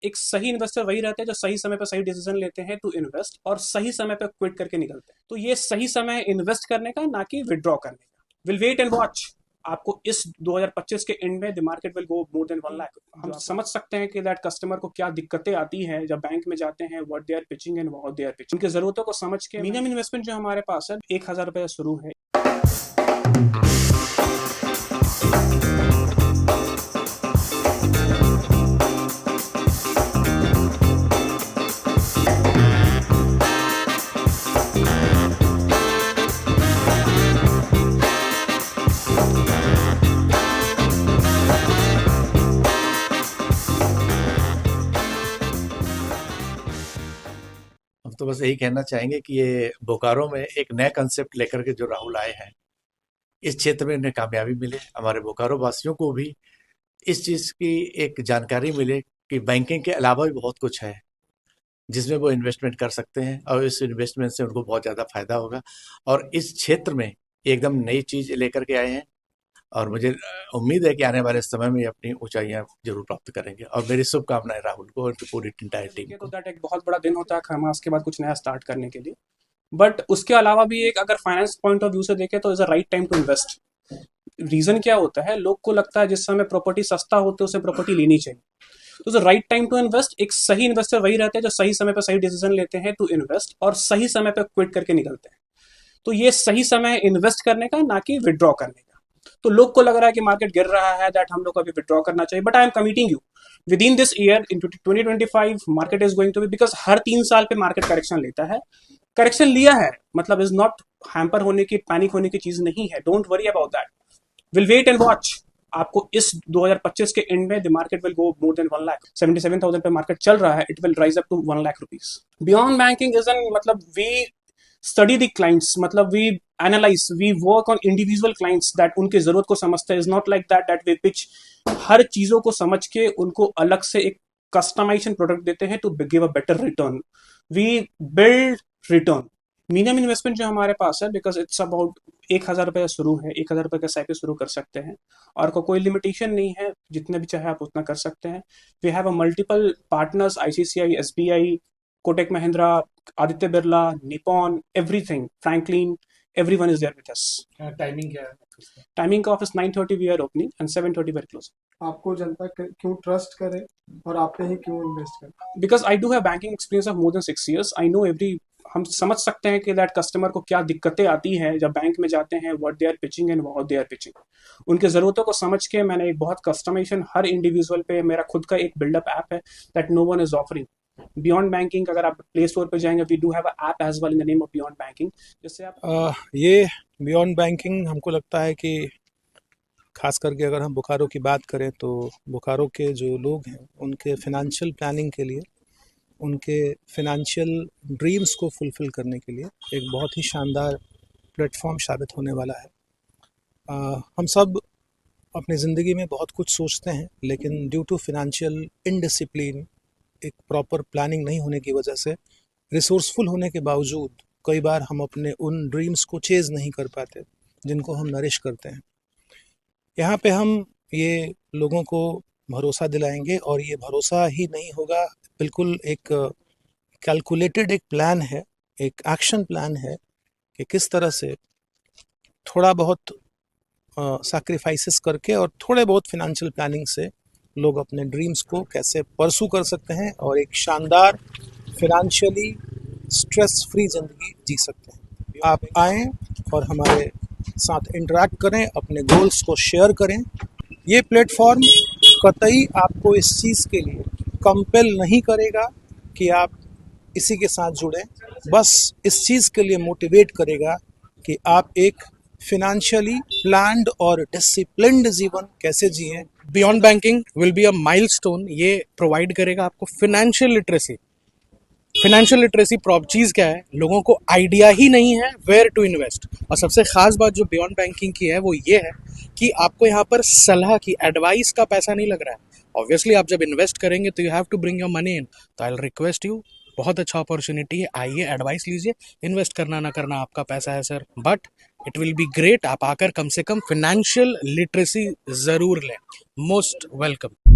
एक सही इन्वेस्टर वही रहते हैं जो सही समय पर सही डिसीजन लेते हैं टू इन्वेस्ट और सही समय पर क्विट करके निकलते हैं। तो ये सही समय इन्वेस्ट करने का, ना कि विड्रॉ करने का। Will wait and watch. आपको इस 2025 के एंड में the market will go more than 1 lakh. हम समझ सकते हैं कि दैट कस्टमर को क्या दिक्कतें आती हैं जब बैंक में जाते हैं, what they are pitching and how they are pitching. उनकी जरूरतों को समझ के मिनिमम इन्वेस्टमेंट जो हमारे पास है 1,000 रुपये शुरू है। हम तो बस यही कहना चाहेंगे कि ये बोकारो में एक नया कंसेप्ट लेकर के जो राहुल आए हैं, इस क्षेत्र में इन्हें कामयाबी मिले, हमारे बोकारो वासियों को भी इस चीज़ की एक जानकारी मिले कि बैंकिंग के अलावा भी बहुत कुछ है जिसमें वो इन्वेस्टमेंट कर सकते हैं और इस इन्वेस्टमेंट से उनको बहुत ज़्यादा फायदा होगा। और इस क्षेत्र में एकदम नई चीज़ लेकर के आए हैं और मुझे उम्मीद है कि आने वाले समय में ये अपनी ऊंचाइयां जरूर प्राप्त करेंगे। और मेरी शुभकामनाएं राहुल को और उनकी पूरी इंटायर टीम तो को। दैट एक बहुत बड़ा दिन होता है खमास के बाद कुछ नया स्टार्ट करने के लिए। बट उसके अलावा भी एक अगर फाइनेंस पॉइंट ऑफ व्यू से देखें तो is a right time to invest. Reason क्या होता है, लोग को लगता है जिस समय प्रॉपर्टी सस्ता होता है उसे प्रॉपर्टी लेनी चाहिए। तो is right time to invest. एक सही इन्वेस्टर वही रहते हैं जो सही समय पर सही डिसीजन लेते हैं टू इन्वेस्ट और सही समय पर क्विट करके निकलते हैं। तो ये सही समय इन्वेस्ट करने का, ना कि विड्रॉ करने का। तो लोग को लग रहा है कि मार्केट गिर रहा है, दैट हम लोग को अभी विड्रॉ करना चाहिए, but I am committing you with in this year in 2025 market is going to be, because हर 3 साल पे मार्केट करेक्शन लेता है। करेक्शन लिया है मतलब इज नॉट हैम्पर होने की, पैनिक होने की चीज नहीं है। Don't worry about that. Will wait and watch. आपको इस 2025 के एंड में the market will go more than 1 lakh. 77,000 पे मार्केट चल रहा है, it will rise up to 1 lakh rupees. Beyond banking is an मतलब वी स्टडी द क्लाइंट्स, मतलब we analyse, we work on individual clients that उनकी जरूरत को समझते हैं। Is not like that that we pitch हर चीजों को समझ के उनको अलग से एक कस्टमाइजेशन प्रोडक्ट देते हैं to give a better return. We build return. Minimum investment जो हमारे पास है, बिकॉज इट्स अबाउट 1,000 रुपये शुरू है, 1,000 रुपये का साइकिल शुरू कर सकते हैं और कोई लिमिटेशन नहीं है, जितने भी चाहे आप उतना कर सकते हैं। We have a multiple partners, ICICI, SBI, Kotak Mahindra, Aditya Birla, Nippon, everything, Franklin, everyone is there with us. Timing क्या है? Timing का office 9:30 we are opening and 7:30 we are closing. आपको जनता क्यों ट्रस्ट करे और आप पे ही क्यों इन्वेस्ट करे? Because I do have banking experience of more than 6 years, I know every, हम समझ सकते हैं कि दैट कस्टमर को क्या दिक्कतें आती हैं जब बैंक में जाते हैं, what they are pitching and how they are pitching. उनकी ज़रूरतों को समझ के मैंने एक बहुत कस्टमाइजेशन हर इंडिविजुअल पे, मेरा खुद का एक बिल्डअप ऐप है that no one is offering. Beyond banking, अगर आप प्ले स्टोर पे जाएंगे, we do have a app as well in the name of beyond banking, जिससे आप ये बियॉन्ड बैंकिंग हमको लगता है कि खास करके अगर हम बोकारो की बात करें तो बोकारो के जो लोग हैं उनके फिनेंशियल प्लानिंग के लिए, उनके फिनेंशियल ड्रीम्स को फुलफ़िल करने के लिए एक बहुत ही शानदार प्लेटफॉर्म साबित होने वाला है। हम सब अपनी ज़िंदगी में बहुत कुछ सोचते हैं, लेकिन ड्यू टू फिनेंशियल इनडिसिप्लिन, एक प्रॉपर प्लानिंग नहीं होने की वजह से, रिसोर्सफुल होने के बावजूद कई बार हम अपने उन ड्रीम्स को चेज़ नहीं कर पाते जिनको हम नरिश करते हैं। यहाँ पे हम ये लोगों को भरोसा दिलाएंगे और ये भरोसा ही नहीं होगा, बिल्कुल एक कैलकुलेटेड एक प्लान है, एक एक्शन प्लान है कि किस तरह से थोड़ा बहुत सैक्रिफाइसेस करके और थोड़े बहुत फिनेंशियल प्लानिंग से लोग अपने ड्रीम्स को कैसे परसू कर सकते हैं और एक शानदार फिनेंशियली स्ट्रेस फ्री ज़िंदगी जी सकते हैं। आप आएँ और हमारे साथ इंटरेक्ट करें, अपने गोल्स को शेयर करें। ये प्लेटफॉर्म कतई आपको इस चीज़ के लिए कंपेल नहीं करेगा कि आप इसी के साथ जुड़ें, बस इस चीज़ के लिए मोटिवेट करेगा कि आप एक फिनेंशियली प्लान्ड और डिसिप्लिन्ड जीवन कैसे जिएं। Beyond banking will be a milestone. ये प्रोवाइड करेगा आपको फिनेंशियल लिटरेसी। फिनेंशियल लिटरेसी चीज़ क्या है, लोगों को आइडिया ही नहीं है वेयर टू इन्वेस्ट। और सबसे ख़ास बात जो बियॉन्ड बैंकिंग की है वो ये है कि आपको यहाँ पर सलाह की, एडवाइस का पैसा नहीं लग रहा है। ऑब्वियसली आप जब इन्वेस्ट करेंगे तो you have to bring your money in. तो आई विल रिक्वेस्ट यू, बहुत अच्छा अपॉर्चुनिटी है, आइए एडवाइस लीजिए। इन्वेस्ट करना ना करना आपका पैसा है sir, but it will be great. आप आकर कम से कम फिनेंशियल लिटरेसी ज़रूर लें। Most welcome.